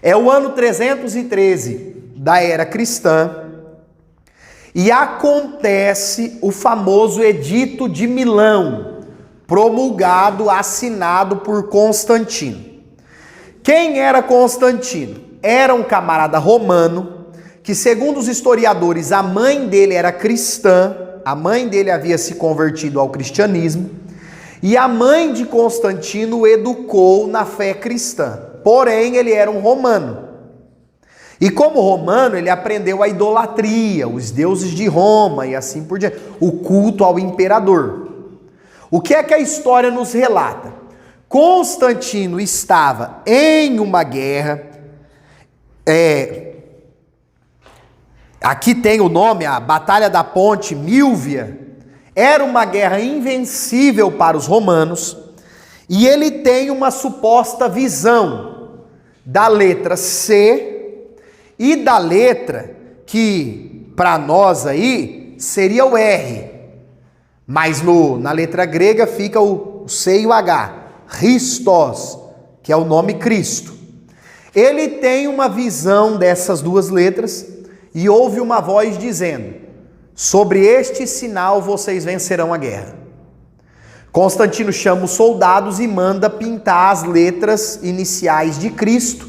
É o ano 313 da era cristã e acontece o famoso Edito de Milão, promulgado, assinado por Constantino. Quem era Constantino? Era um camarada romano que, segundo os historiadores, a mãe dele era cristã, a mãe dele havia se convertido ao cristianismo, e a mãe de Constantino o educou na fé cristã. Porém, ele era um romano. E como romano, ele aprendeu a idolatria, os deuses de Roma e assim por diante, o culto ao imperador. O que é que a história nos relata? Constantino estava em uma guerra, aqui tem o nome, a Batalha da Ponte Milvia. Era uma guerra invencível para os romanos, e ele tem uma suposta visão da letra C e da letra que para nós aí seria o R, mas na letra grega fica o C e o H, Christos, que é o nome Cristo. Ele tem uma visão dessas duas letras e ouve uma voz dizendo: sobre este sinal vocês vencerão a guerra. Constantino chama os soldados e manda pintar as letras iniciais de Cristo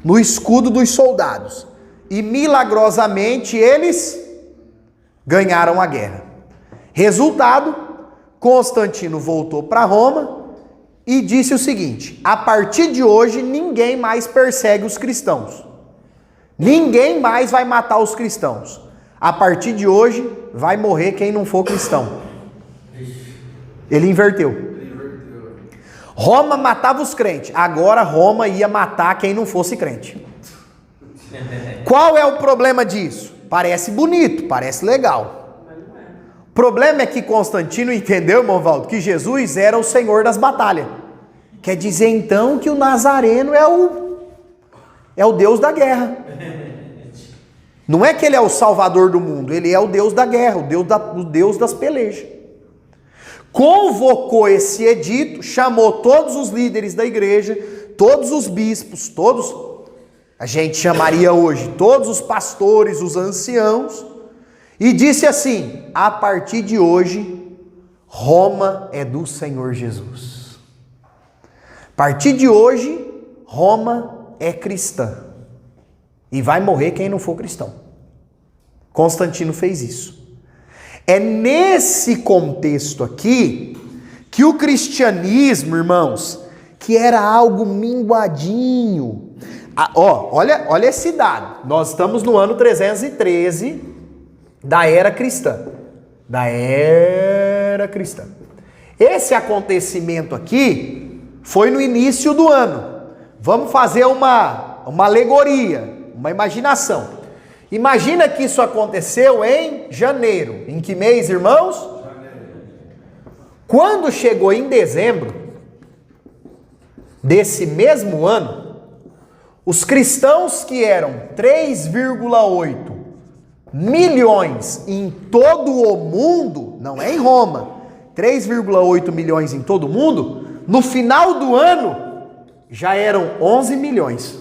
no escudo dos soldados. E milagrosamente eles ganharam a guerra. Resultado, Constantino voltou para Roma e disse o seguinte: a partir de hoje ninguém mais persegue os cristãos. Ninguém mais vai matar os cristãos. A partir de hoje, vai morrer quem não for cristão. Ele inverteu. Roma matava os crentes. Agora Roma ia matar quem não fosse crente. Qual é o problema disso? Parece bonito, parece legal. O problema é que Constantino entendeu, irmão Valdo, que Jesus era o Senhor das batalhas. Quer dizer então que o Nazareno é o Deus da guerra. Não é que ele é o salvador do mundo, ele é o Deus da guerra, o Deus das pelejas. Convocou esse edito, chamou todos os líderes da igreja, todos os bispos, todos, a gente chamaria hoje, todos os pastores, os anciãos, e disse assim: a partir de hoje, Roma é do Senhor Jesus. A partir de hoje, Roma é cristã. E vai morrer quem não for cristão. Constantino fez isso. É nesse contexto aqui que o cristianismo, irmãos, que era algo minguadinho. Olha esse dado. Nós estamos no ano 313 da era cristã. Da era cristã. Esse acontecimento aqui foi no início do ano. Vamos fazer uma alegoria. Uma imaginação. Imagina que isso aconteceu em janeiro. Em que mês, irmãos? Janeiro. Quando chegou em dezembro desse mesmo ano, os cristãos que eram 3,8 milhões em todo o mundo, não é em Roma, 3,8 milhões em todo o mundo, no final do ano já eram 11 milhões.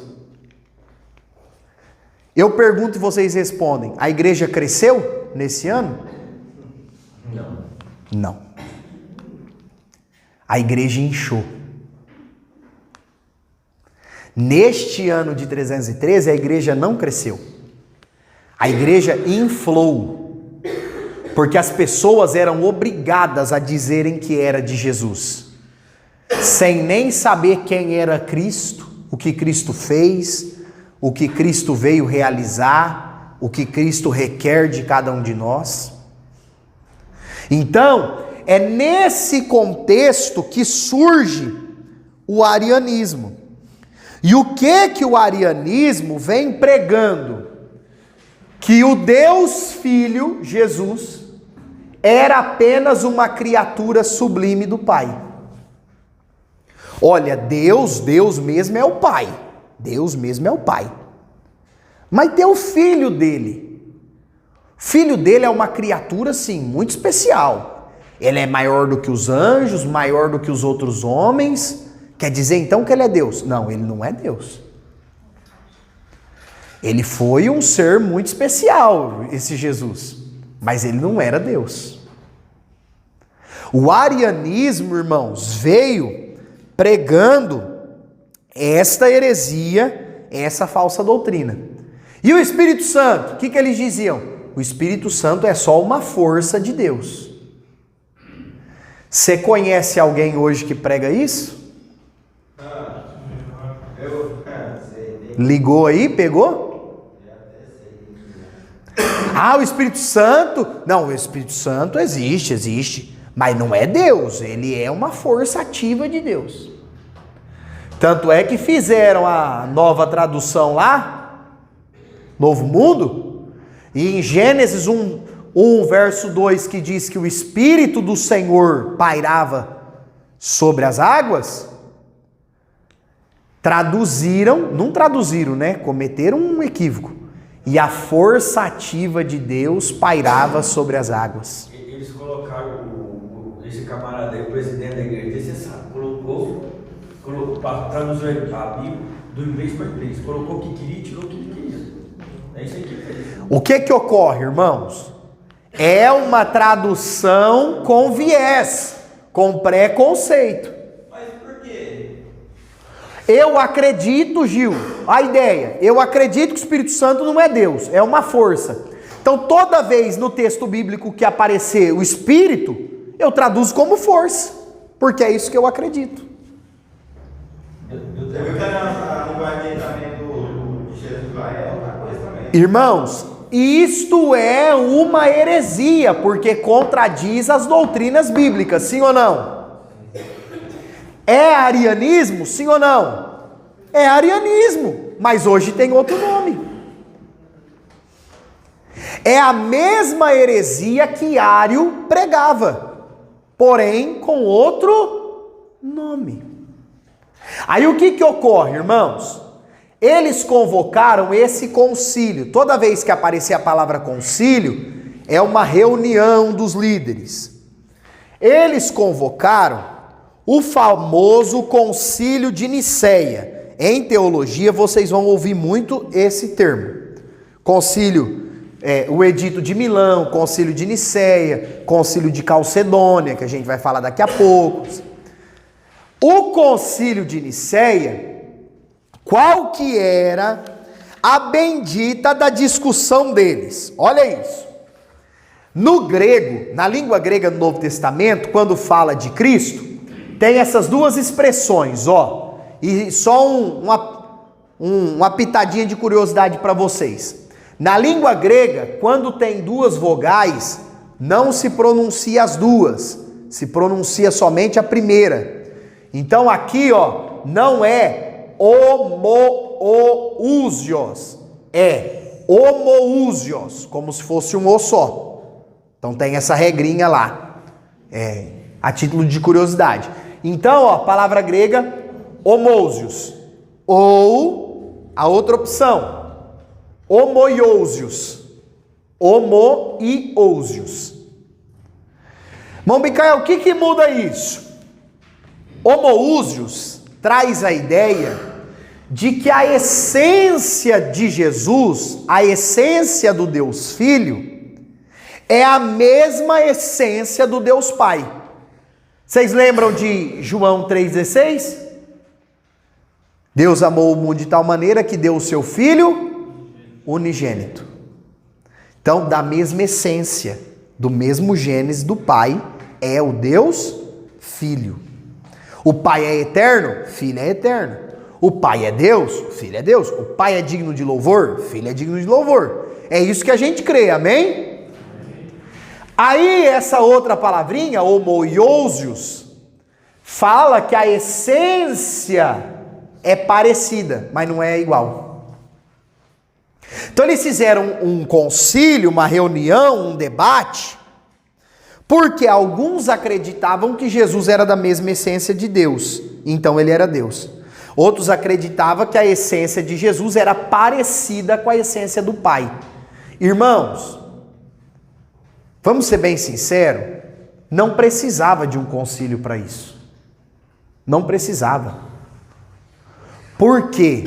Eu pergunto e vocês respondem: a igreja cresceu nesse ano? Não. Não. A igreja inchou. Neste ano de 313, a igreja não cresceu. A igreja inflou. Porque as pessoas eram obrigadas a dizerem que era de Jesus, sem nem saber quem era Cristo, o que Cristo fez, o que Cristo veio realizar, o que Cristo requer de cada um de nós. Então, é nesse contexto que surge o arianismo. E o que o arianismo vem pregando? Que o Deus Filho, Jesus, era apenas uma criatura sublime do Pai. Olha, Deus mesmo é o Pai. Deus mesmo é o Pai. Mas tem o filho dele. O filho dele é uma criatura, sim, muito especial. Ele é maior do que os anjos, maior do que os outros homens. Quer dizer então que ele é Deus? Não, ele não é Deus. Ele foi um ser muito especial, esse Jesus, mas ele não era Deus. O arianismo, irmãos, veio pregando esta heresia, essa falsa doutrina. E o Espírito Santo, o que eles diziam? O Espírito Santo é só uma força de Deus. Você conhece alguém hoje que prega isso? Ligou aí, pegou? Ah, o Espírito Santo? Não, o Espírito Santo existe, mas não é Deus, ele é uma força ativa de Deus. Tanto é que fizeram a nova tradução lá, Novo Mundo, e em Gênesis 1, verso 2, que diz que o Espírito do Senhor pairava sobre as águas, não traduziram, né? Cometeram um equívoco. E a força ativa de Deus pairava sobre as águas. Eles colocaram esse camarada aí, o presidente da igreja, você sabe, colocou traduziu a Bíblia do inglês para o inglês, colocou o que queria e tirou o que queria. É isso aí que fez. O que ocorre, irmãos? É uma tradução com viés, com preconceito. Mas por quê? Eu acredito, Gil, a ideia, eu acredito que o Espírito Santo não é Deus, é uma força. Então toda vez no texto bíblico que aparecer o Espírito, eu traduzo como força, porque é isso que eu acredito. Irmãos, isto é uma heresia, porque contradiz as doutrinas bíblicas, sim ou não? É arianismo, sim ou não? É arianismo, mas hoje tem outro nome. É a mesma heresia que Ário pregava, porém com outro nome. Aí o que ocorre, irmãos? Eles convocaram esse concílio. Toda vez que aparecer a palavra concílio, é uma reunião dos líderes. Eles convocaram o famoso concílio de Nicéia. Em teologia, vocês vão ouvir muito esse termo. Concílio, o Edito de Milão, concílio de Nicéia, concílio de Calcedônia, que a gente vai falar daqui a pouco. O concílio de Nicéia, qual que era a bendita da discussão deles? Olha isso. No grego, na língua grega do Novo Testamento, quando fala de Cristo, tem essas duas expressões, ó. E só uma pitadinha de curiosidade para vocês. Na língua grega, quando tem duas vogais, não se pronuncia as duas, se pronuncia somente a primeira. Então aqui, ó, não é homoousios, é homoousios, como se fosse um o só. Então tem essa regrinha lá, a título de curiosidade. Então, ó, palavra grega, homousios, ou a outra opção, homoiousios, homoiousios. Irmão Micael, o que muda isso? Homoousios traz a ideia de que a essência de Jesus, a essência do Deus Filho, é a mesma essência do Deus Pai. Vocês lembram de João 3,16? Deus amou o mundo de tal maneira que deu o seu Filho unigênito. Então, da mesma essência, do mesmo gênese do Pai, é o Deus Filho. O Pai é eterno, Filho é eterno. O Pai é Deus, Filho é Deus. O Pai é digno de louvor, Filho é digno de louvor. É isso que a gente crê, amém? Aí essa outra palavrinha, homoiousios, fala que a essência é parecida, mas não é igual. Então eles fizeram um concílio, uma reunião, um debate, porque alguns acreditavam que Jesus era da mesma essência de Deus, então ele era Deus. Outros acreditavam que a essência de Jesus era parecida com a essência do Pai. Irmãos, vamos ser bem sinceros, não precisava de um concílio para isso. Não precisava. Por quê?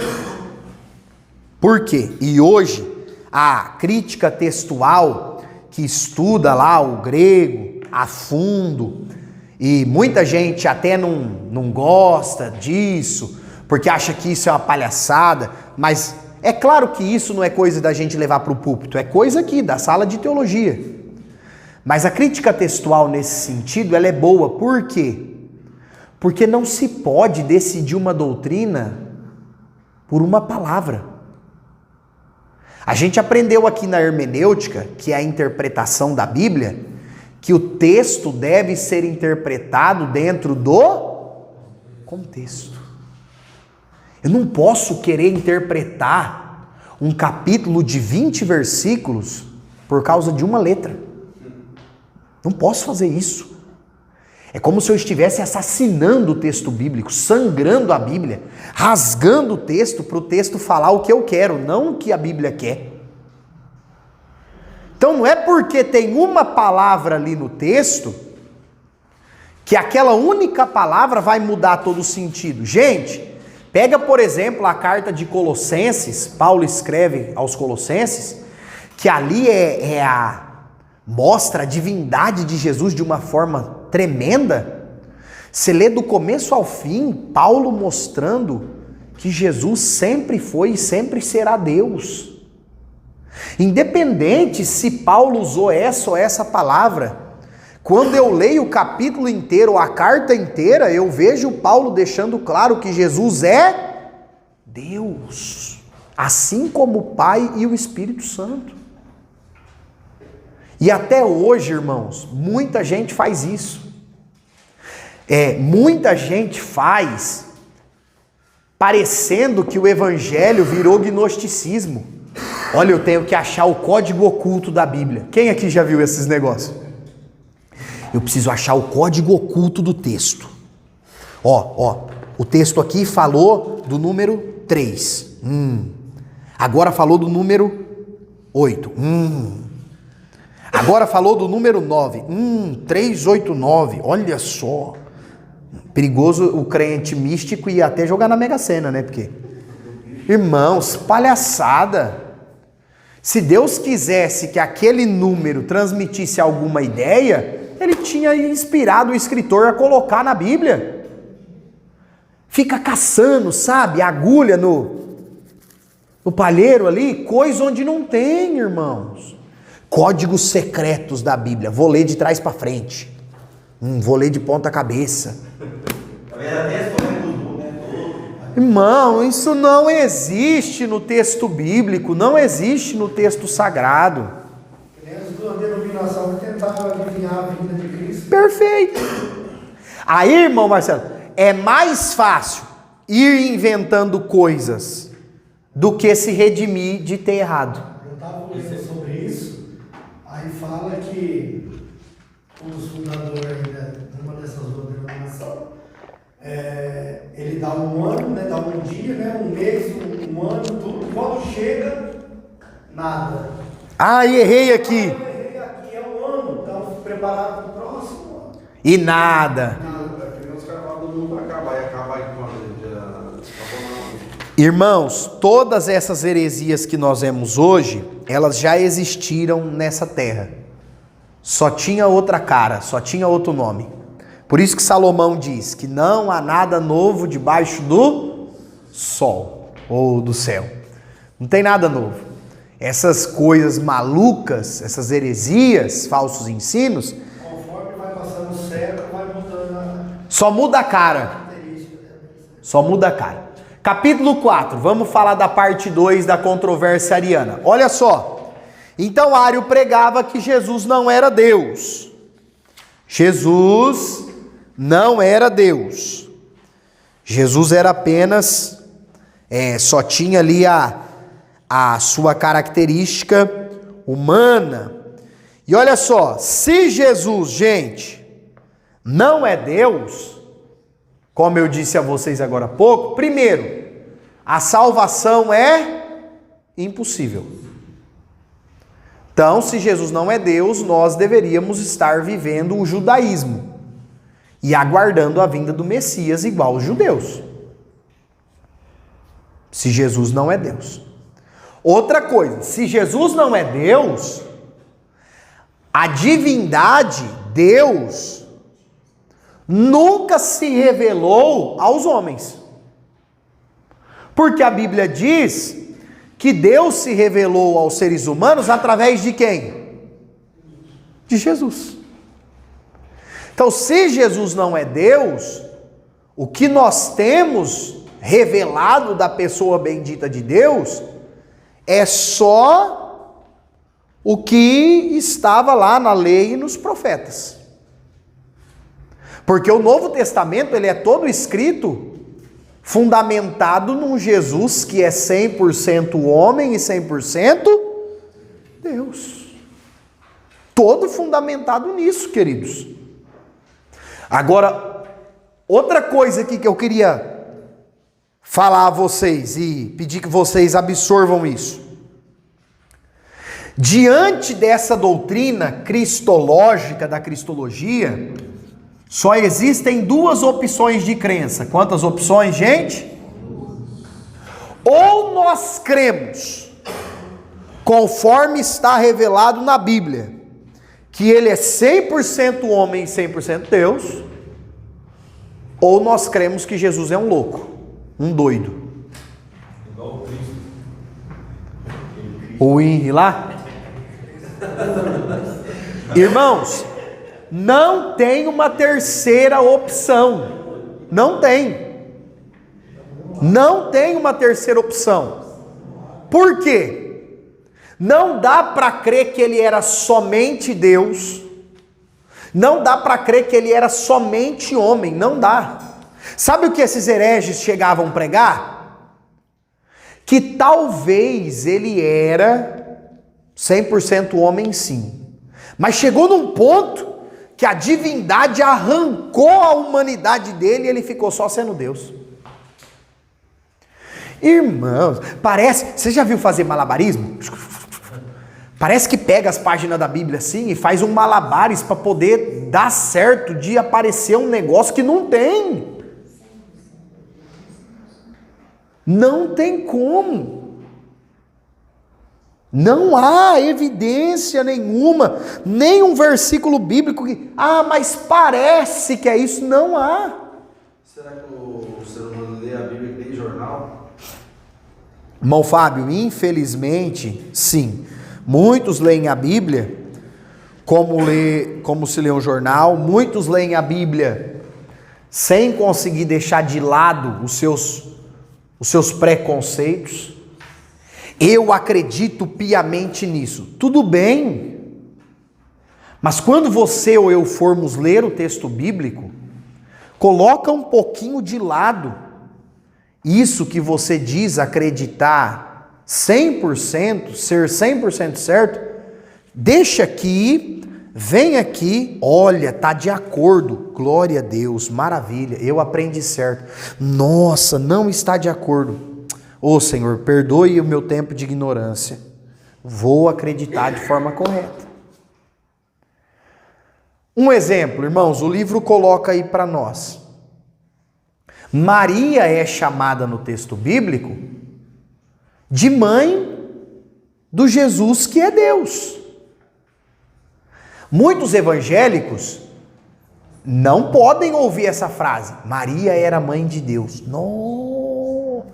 Por quê? E hoje, a crítica textual, que estuda lá o grego a fundo, e muita gente até não gosta disso, porque acha que isso é uma palhaçada, mas é claro que isso não é coisa da gente levar para o púlpito, é coisa aqui, da sala de teologia. Mas a crítica textual nesse sentido, ela é boa. Por quê? Porque não se pode decidir uma doutrina por uma palavra. A gente aprendeu aqui na hermenêutica, que é a interpretação da Bíblia, que o texto deve ser interpretado dentro do contexto. Eu não posso querer interpretar um capítulo de 20 versículos por causa de uma letra. Não posso fazer isso. É como se eu estivesse assassinando o texto bíblico, sangrando a Bíblia, rasgando o texto para o texto falar o que eu quero, não o que a Bíblia quer. Então não é porque tem uma palavra ali no texto que aquela única palavra vai mudar todo o sentido. Gente, pega por exemplo a carta de Colossenses, Paulo escreve aos Colossenses, que ali mostra a divindade de Jesus de uma forma tremenda. Você lê do começo ao fim, Paulo mostrando que Jesus sempre foi e sempre será Deus. Independente se Paulo usou essa ou essa palavra, quando eu leio o capítulo inteiro, a carta inteira, eu vejo Paulo deixando claro que Jesus é Deus, assim como o Pai e o Espírito Santo. E até hoje, irmãos, muita gente faz isso. Muita gente faz parecendo que o evangelho virou gnosticismo. Olha, eu tenho que achar o código oculto da Bíblia. Quem aqui já viu esses negócios? Eu preciso achar o código oculto do texto. O texto aqui falou do número 3. Agora falou do número 8. Agora falou do número 9. 389. Olha só. Perigoso o crente místico e até jogar na Mega Sena, né? Porque, irmãos, palhaçada. Se Deus quisesse que aquele número transmitisse alguma ideia, ele tinha inspirado o escritor a colocar na Bíblia. Fica caçando, sabe, agulha no palheiro ali, coisa onde não tem, irmãos. Códigos secretos da Bíblia. Vou ler de trás para frente. Vou ler de ponta cabeça. Irmão, isso não existe no texto bíblico, não existe no texto sagrado. As duas denominações tentaram adivinhar a vinda de Cristo. Perfeito. Aí, irmão Marcelo, é mais fácil ir inventando coisas do que se redimir de ter errado. Eu estava lendo sobre isso, aí fala que os fundadores de uma dessas duas denominações, ele dá um ano, né, dá um dia, né, um mês, um ano, tudo. Quando chega, nada. Errei aqui. Errei aqui, é um ano, estamos preparados para o próximo ano. E nada. Irmãos, todas essas heresias que nós vemos hoje, elas já existiram nessa terra. Só tinha outra cara, só tinha outro nome. Por isso que Salomão diz que não há nada novo debaixo do sol ou do céu. Não tem nada novo. Essas coisas malucas, essas heresias, falsos ensinos, Conforme vai passando o século, vai mudando só muda a cara. Só muda a cara. Capítulo 4, vamos falar da parte 2 da controvérsia ariana. Olha só. Então Ario pregava que Jesus não era Deus. Jesus não era Deus. Jesus era apenas, só tinha ali a sua característica humana. E olha só, se Jesus, gente, não é Deus, como eu disse a vocês agora há pouco, primeiro, a salvação é impossível. Então, se Jesus não é Deus, nós deveríamos estar vivendo o judaísmo e aguardando a vinda do Messias igual os judeus. Se Jesus não é Deus. Outra coisa, se Jesus não é Deus, a divindade, Deus, nunca se revelou aos homens. Porque a Bíblia diz que Deus se revelou aos seres humanos através de quem? De Jesus. Então, se Jesus não é Deus, o que nós temos revelado da pessoa bendita de Deus é só o que estava lá na lei e nos profetas. Porque o Novo Testamento, ele é todo escrito fundamentado num Jesus que é 100% homem e 100% Deus. Todo fundamentado nisso, queridos. Agora, outra coisa aqui que eu queria falar a vocês e pedir que vocês absorvam isso. Diante dessa doutrina cristológica, da cristologia, só existem duas opções de crença. Quantas opções, gente? Ou nós cremos, conforme está revelado na Bíblia, que ele é 100% homem e 100% Deus, ou nós cremos que Jesus é um louco, um doido. Igual o Cristo. O Henry lá? Irmãos, não tem uma terceira opção. Não tem. Não tem uma terceira opção. Por quê? Não dá para crer que ele era somente Deus. Não dá para crer que ele era somente homem. Não dá. Sabe o que esses hereges chegavam a pregar? Que talvez ele era 100% homem, sim. Mas chegou num ponto que a divindade arrancou a humanidade dele e ele ficou só sendo Deus. Irmãos, parece... Você já viu fazer malabarismo? Parece que pega as páginas da Bíblia assim e faz um malabares para poder dar certo de aparecer um negócio que não tem. Não tem como. Não há evidência nenhuma, nem um versículo bíblico que, mas parece que é isso. Não há. Será que o ser humano lê a Bíblia que nem jornal? Irmão Fábio, infelizmente, sim. Muitos leem a Bíblia como se lê um jornal. Muitos leem a Bíblia sem conseguir deixar de lado os seus preconceitos. Eu acredito piamente nisso. Tudo bem. Mas quando você ou eu formos ler o texto bíblico, coloca um pouquinho de lado isso que você diz acreditar 100%, ser 100% certo. Deixa aqui, vem aqui, olha, tá de acordo. Glória a Deus, maravilha, eu aprendi certo. Nossa, não está de acordo. Ô Senhor, perdoe o meu tempo de ignorância. Vou acreditar de forma correta. Um exemplo, irmãos, o livro coloca aí para nós. Maria é chamada no texto bíblico de mãe do Jesus que é Deus. Muitos evangélicos não podem ouvir essa frase. Maria era mãe de Deus. Não.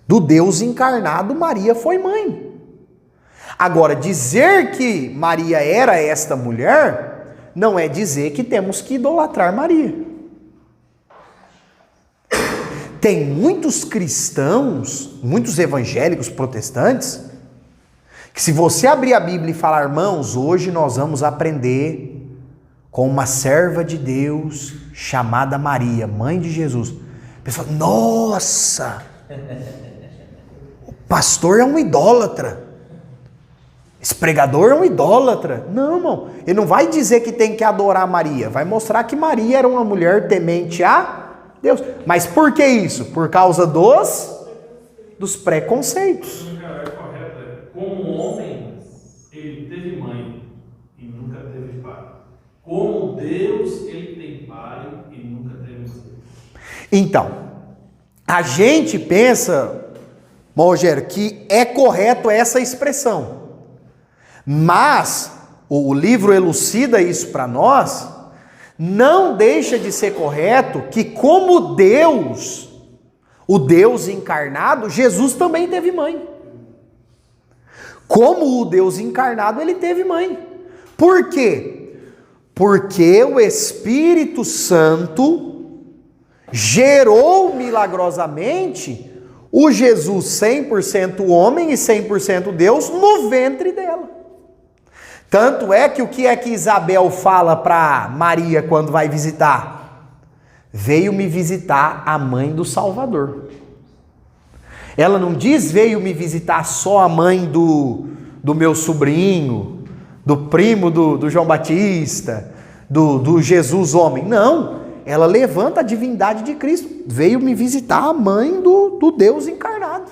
Do Deus encarnado, Maria foi mãe. Agora, dizer que Maria era esta mulher, não é dizer que temos que idolatrar Maria. Tem muitos cristãos, muitos evangélicos protestantes, que se você abrir a Bíblia e falar, irmãos, hoje nós vamos aprender com uma serva de Deus chamada Maria, mãe de Jesus. A pessoa, nossa, o pastor é um idólatra. Esse pregador é um idólatra. Não, irmão, ele não vai dizer que tem que adorar Maria, vai mostrar que Maria era uma mulher temente a Deus. Mas por que isso? Por causa dos preconceitos. É correto. Como homem, ele teve mãe e nunca teve pai. Como Deus, ele tem pai e nunca teve mãe. Então, a gente pensa Rogério, que é correto essa expressão. Mas o livro elucida isso para nós, não deixa de ser correto que como Deus, o Deus encarnado, Jesus também teve mãe. Como o Deus encarnado, ele teve mãe. Por quê? Porque o Espírito Santo gerou milagrosamente o Jesus 100% homem e 100% Deus no ventre dela. Tanto é que o que é que Isabel fala para Maria quando vai visitar? Veio me visitar a mãe do Salvador. Ela não diz veio me visitar só a mãe do meu sobrinho, do primo do João Batista, do Jesus homem. Não, ela levanta a divindade de Cristo. Veio me visitar a mãe do Deus encarnado.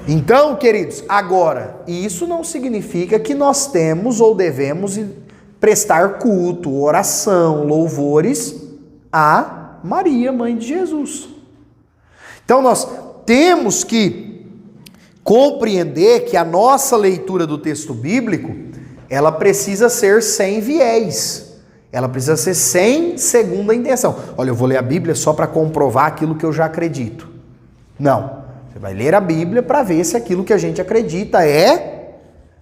Então, queridos, agora, isso não significa que nós temos ou devemos prestar culto, oração, louvores a Maria, mãe de Jesus. Então, nós temos que compreender que a nossa leitura do texto bíblico, ela precisa ser sem viés. Ela precisa ser sem segunda intenção. Olha, eu vou ler a Bíblia só para comprovar aquilo que eu já acredito. Não. Você vai ler a Bíblia para ver se aquilo que a gente acredita é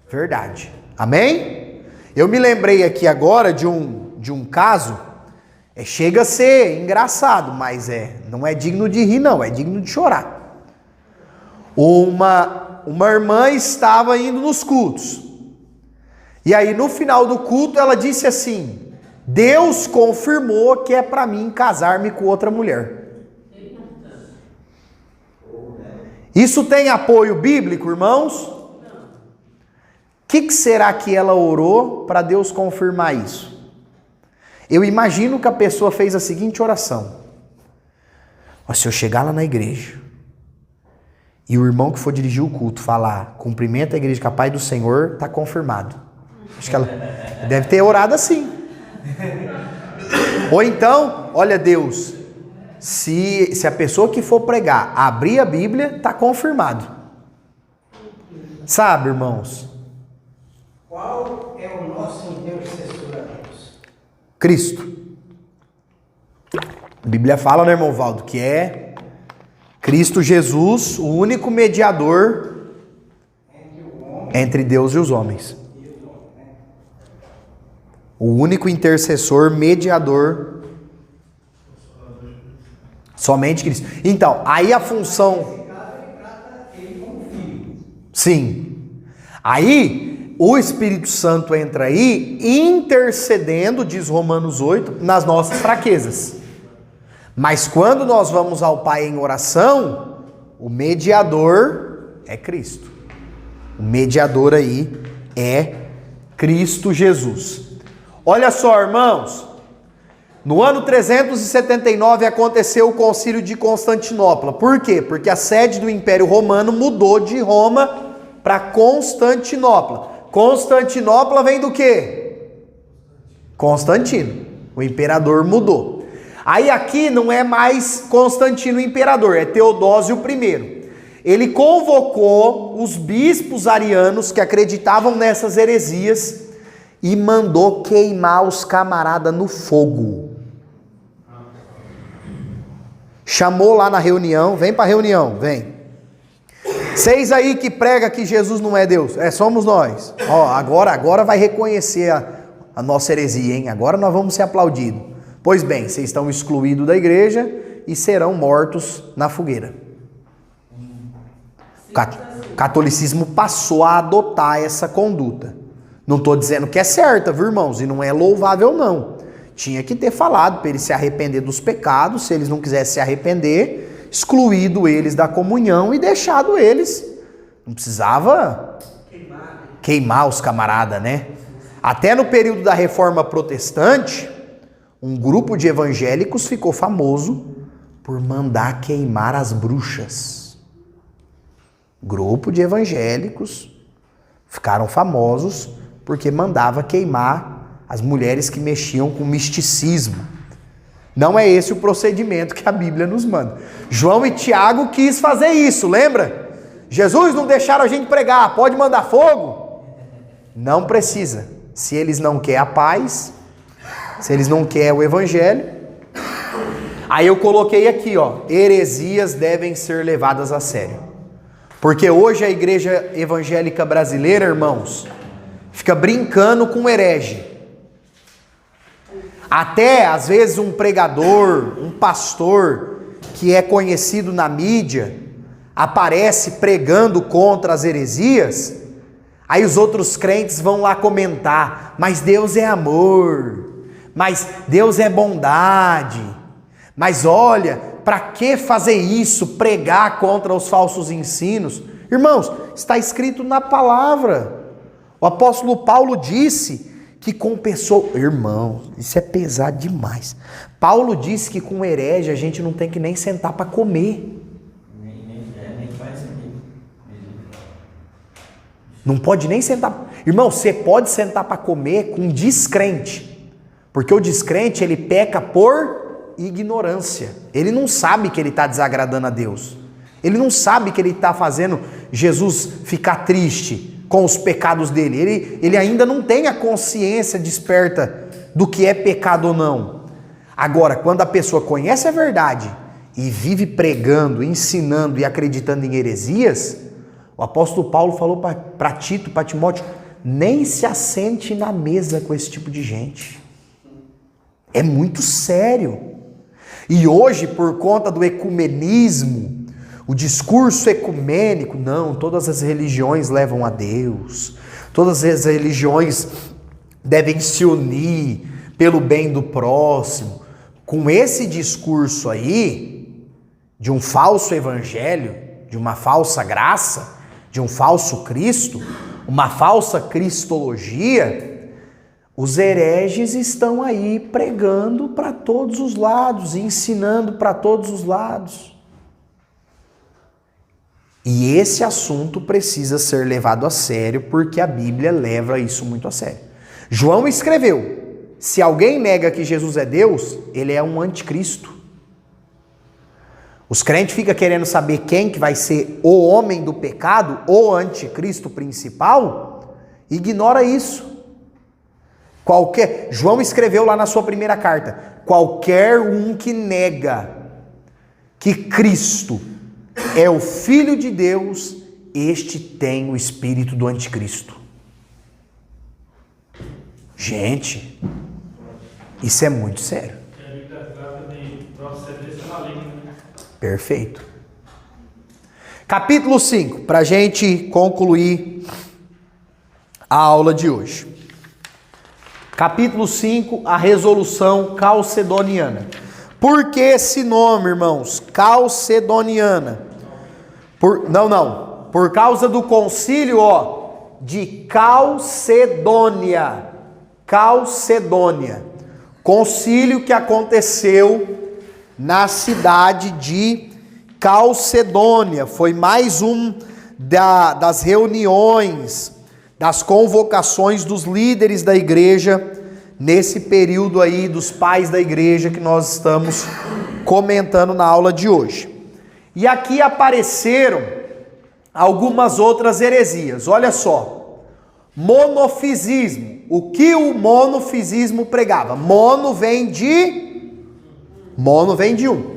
verdade. Amém? Eu me lembrei aqui agora de um caso, chega a ser engraçado, mas não é digno de rir não, é digno de chorar. Uma irmã estava indo nos cultos. E aí no final do culto ela disse assim: Deus confirmou que é para mim casar-me com outra mulher. Isso tem apoio bíblico, irmãos? O que será que ela orou para Deus confirmar isso? Eu imagino que a pessoa fez a seguinte oração: se eu chegar lá na igreja e o irmão que for dirigir o culto falar, cumprimenta a igreja com a paz do Senhor, está confirmado. Acho que ela deve ter orado assim. Ou então, olha Deus, se a pessoa que for pregar abrir a Bíblia, está confirmado. Sabe, irmãos? Qual é o nosso intercessor a Deus? Cristo. A Bíblia fala, né, irmão Valdo, que é Cristo Jesus, o único mediador entre Deus e os homens. O único intercessor, mediador, somente Cristo. Então, aí a função... Sim. Aí, o Espírito Santo entra aí, intercedendo, diz Romanos 8, nas nossas fraquezas. Mas quando nós vamos ao Pai em oração, o mediador é Cristo. O mediador aí é Cristo Jesus. Olha só, irmãos, no ano 379 aconteceu o Concílio de Constantinopla. Por quê? Porque a sede do Império Romano mudou de Roma para Constantinopla. Constantinopla vem do quê? Constantino. O imperador mudou. Aí aqui não é mais Constantino o imperador, é Teodósio I. Ele convocou os bispos arianos que acreditavam nessas heresias e mandou queimar os camaradas no fogo. Chamou lá na reunião, vem para a reunião, vem. Vocês aí que prega que Jesus não é Deus, somos nós. Agora vai reconhecer a nossa heresia, hein? Agora nós vamos ser aplaudidos. Pois bem, vocês estão excluídos da igreja e serão mortos na fogueira. O catolicismo passou a adotar essa conduta. Não estou dizendo que é certa, viu, irmãos? E não é louvável, não. Tinha que ter falado para eles se arrepender dos pecados. Se eles não quisessem se arrepender, excluído eles da comunhão e deixado eles. Não precisava queimar os camaradas, né? Até no período da Reforma Protestante, um grupo de evangélicos ficou famoso por mandar queimar as bruxas. Grupo de evangélicos ficaram famosos porque mandava queimar as mulheres que mexiam com misticismo. Não é esse o procedimento que a Bíblia nos manda. João e Tiago quis fazer isso, lembra? Jesus, não deixaram a gente pregar, pode mandar fogo? Não precisa. Se eles não querem a paz, se eles não querem o evangelho. Aí eu coloquei aqui, ó, heresias devem ser levadas a sério. Porque hoje a igreja evangélica brasileira, irmãos, fica brincando com herege. Até, às vezes, um pregador, um pastor que é conhecido na mídia, aparece pregando contra as heresias, aí os outros crentes vão lá comentar, mas Deus é amor, mas Deus é bondade, mas olha, para que fazer isso, pregar contra os falsos ensinos? Irmãos, está escrito na palavra. O apóstolo Paulo disse que com pessoa... Irmão, isso é pesado demais. Paulo disse que com herege a gente não tem que nem sentar para comer. Nem faz sentido. Não pode nem sentar... Irmão, você pode sentar para comer com descrente. Porque o descrente, ele peca por ignorância. Ele não sabe que ele está desagradando a Deus. Ele não sabe que ele está fazendo Jesus ficar triste com os pecados dele. Ele ainda não tem a consciência desperta do que é pecado ou não. Agora, quando a pessoa conhece a verdade e vive pregando, ensinando e acreditando em heresias, o apóstolo Paulo falou para Tito, para Timóteo, nem se assente na mesa com esse tipo de gente. É muito sério. E hoje, por conta do ecumenismo, o discurso ecumênico, não, todas as religiões levam a Deus, todas as religiões devem se unir pelo bem do próximo. Com esse discurso aí, de um falso evangelho, de uma falsa graça, de um falso Cristo, uma falsa cristologia, os hereges estão aí pregando para todos os lados, ensinando para todos os lados. E esse assunto precisa ser levado a sério, porque a Bíblia leva isso muito a sério. João escreveu, se alguém nega que Jesus é Deus, ele é um anticristo. Os crentes ficam querendo saber quem que vai ser o homem do pecado, o anticristo principal, ignora isso. João escreveu lá na sua primeira carta, qualquer um que nega que Cristo é o Filho de Deus, este tem o espírito do anticristo. Gente, isso é muito sério. A Bíblia trata de procedência maligna. Perfeito. Capítulo 5, para a gente concluir a aula de hoje. Capítulo 5, a resolução calcedoniana. Por que esse nome, irmãos? Calcedoniana. Por causa do concílio, de Calcedônia. Calcedônia. Concílio que aconteceu na cidade de Calcedônia. Foi mais um das reuniões, das convocações dos líderes da igreja, nesse período aí dos pais da igreja que nós estamos comentando na aula de hoje. E aqui apareceram algumas outras heresias. Olha só, monofisismo. O que o monofisismo pregava? Mono vem de um.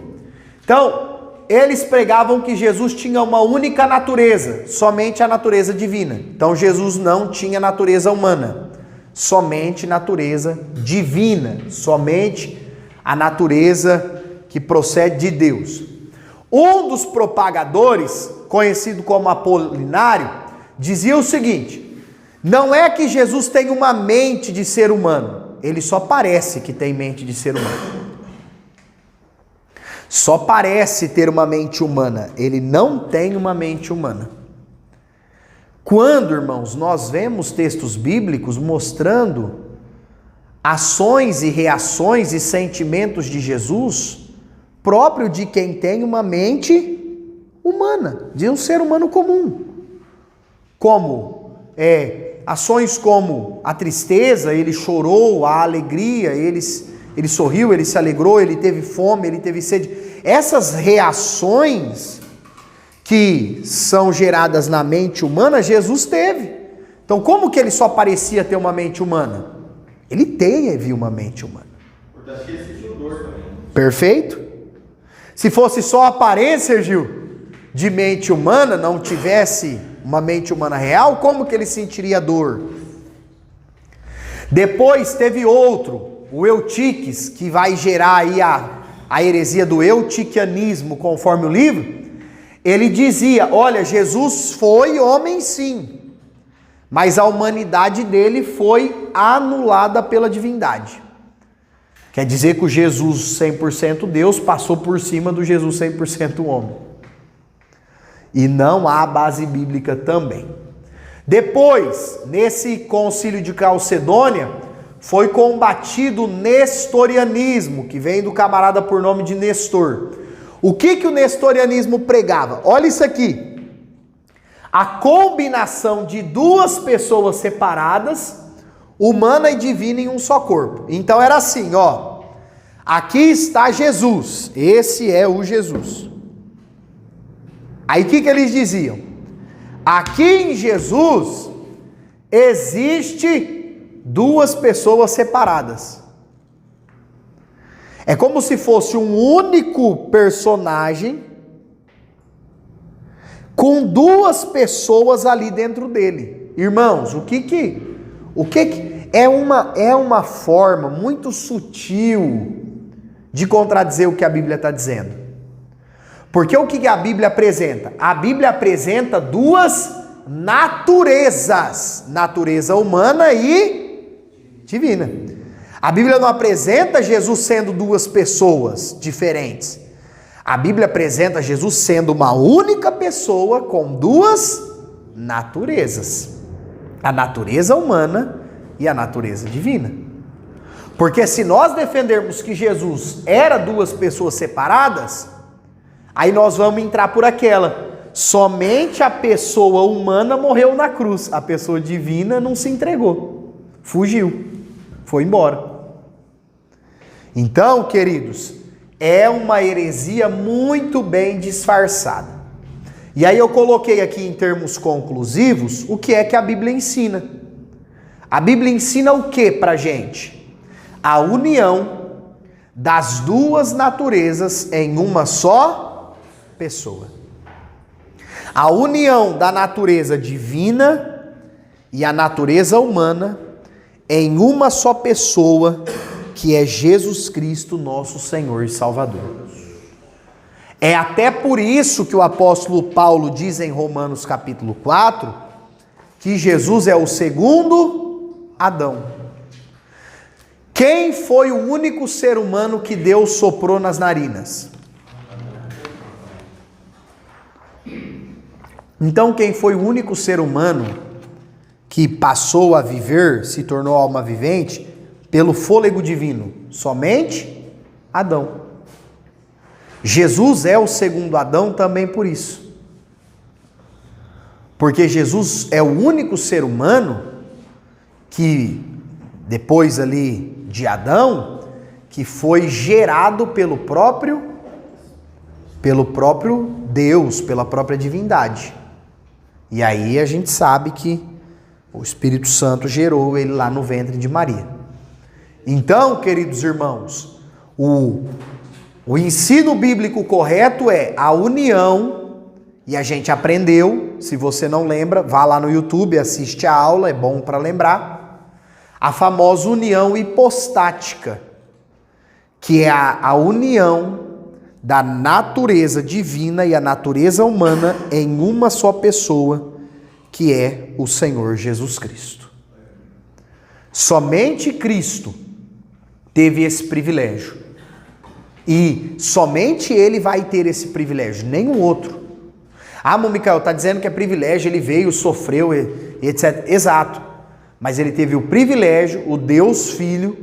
Então, eles pregavam que Jesus tinha uma única natureza, somente a natureza divina. Então, Jesus não tinha natureza humana, somente natureza divina, somente a natureza que procede de Deus. Um dos propagadores, conhecido como Apolinário, dizia o seguinte: não é que Jesus tem uma mente de ser humano, ele só parece que tem mente de ser humano. Só parece ter uma mente humana, ele não tem uma mente humana. Quando, irmãos, nós vemos textos bíblicos mostrando ações e reações e sentimentos de Jesus, próprio de quem tem uma mente humana, de um ser humano comum. Como ações como a tristeza, ele chorou, a alegria, ele sorriu, ele se alegrou, ele teve fome, ele teve sede. Essas reações que são geradas na mente humana, Jesus teve. Então, como que ele só parecia ter uma mente humana? Ele teve uma mente humana. Portanto, ele sentiu dor também. Perfeito? Se fosse só aparência, Gil, de mente humana, não tivesse uma mente humana real, como que ele sentiria dor? Depois teve outro, o Eutiques, que vai gerar aí a heresia do eutiquianismo, conforme o livro. Ele dizia, olha, Jesus foi homem sim, mas a humanidade dele foi anulada pela divindade. Quer dizer que o Jesus 100% Deus passou por cima do Jesus 100% homem. E não há base bíblica também. Depois, nesse concílio de Calcedônia, foi combatido o nestorianismo, que vem do camarada por nome de Nestor. O que o nestorianismo pregava? Olha isso aqui. A combinação de duas pessoas separadas, humana e divina, em um só corpo. Então era assim, ó. Aqui está Jesus. Esse é o Jesus. Aí o que eles diziam? Aqui em Jesus existe duas pessoas separadas. É como se fosse um único personagem com duas pessoas ali dentro dele. Irmãos, o que é uma forma muito sutil de contradizer o que a Bíblia está dizendo. Porque o que a Bíblia apresenta? A Bíblia apresenta duas naturezas, natureza humana e divina. A Bíblia não apresenta Jesus sendo duas pessoas diferentes. A Bíblia apresenta Jesus sendo uma única pessoa com duas naturezas. A natureza humana e a natureza divina. Porque se nós defendermos que Jesus era duas pessoas separadas, aí nós vamos entrar por aquela. Somente a pessoa humana morreu na cruz. A pessoa divina não se entregou. Fugiu. Foi embora. Então, queridos, é uma heresia muito bem disfarçada. E aí eu coloquei aqui em termos conclusivos o que é que a Bíblia ensina. A Bíblia ensina o que pra gente? A união das duas naturezas em uma só pessoa. A união da natureza divina e a natureza humana em uma só pessoa, que é Jesus Cristo, nosso Senhor e Salvador. É até por isso que o apóstolo Paulo diz em Romanos capítulo 4, que Jesus é o segundo Adão. Quem foi o único ser humano que Deus soprou nas narinas? Então, quem foi o único ser humano que passou a viver, se tornou alma vivente, pelo fôlego divino? Somente Adão. Jesus é o segundo Adão também por isso. Porque Jesus é o único ser humano que, depois ali de Adão, que foi gerado pelo próprio Deus, pela própria divindade. E aí a gente sabe que o Espírito Santo gerou ele lá no ventre de Maria. Então, queridos irmãos, o ensino bíblico correto é a união, e a gente aprendeu, se você não lembra, vá lá no YouTube, assiste a aula, é bom para lembrar, a famosa união hipostática, que é a união da natureza divina e a natureza humana em uma só pessoa, que é o Senhor Jesus Cristo. Somente Cristo teve esse privilégio. E somente ele vai ter esse privilégio, nenhum outro. Ah, Micael, está dizendo que é privilégio, ele veio, sofreu, etc. Exato. Mas ele teve o privilégio, o Deus Filho,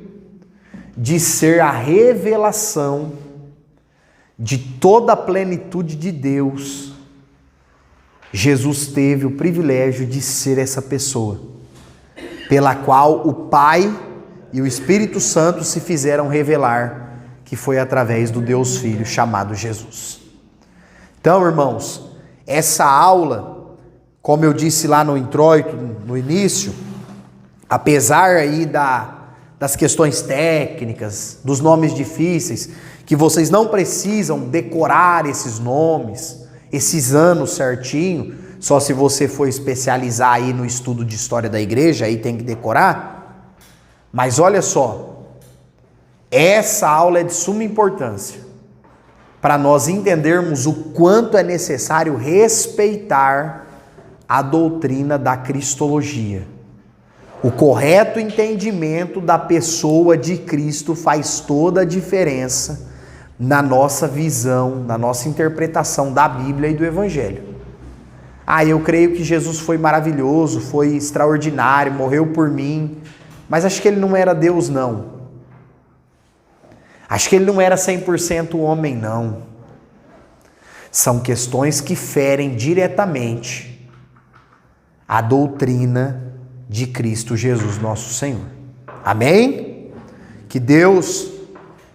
de ser a revelação de toda a plenitude de Deus. Jesus teve o privilégio de ser essa pessoa, pela qual o Pai e o Espírito Santo se fizeram revelar, que foi através do Deus Filho chamado Jesus. Então, irmãos, essa aula, como eu disse lá no introito, no início, apesar aí das questões técnicas, dos nomes difíceis, que vocês não precisam decorar esses nomes, esses anos certinho, só se você for especializar aí no estudo de história da igreja, aí tem que decorar. Mas olha só, essa aula é de suma importância para nós entendermos o quanto é necessário respeitar a doutrina da cristologia. O correto entendimento da pessoa de Cristo faz toda a diferença na nossa visão, na nossa interpretação da Bíblia e do Evangelho. Eu creio que Jesus foi maravilhoso, foi extraordinário, morreu por mim, mas acho que ele não era Deus, não. Acho que ele não era 100% homem, não. São questões que ferem diretamente a doutrina de Cristo Jesus, nosso Senhor. Amém? Que Deus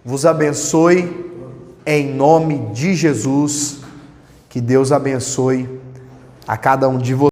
vos abençoe em nome de Jesus. Que Deus abençoe a cada um de vocês.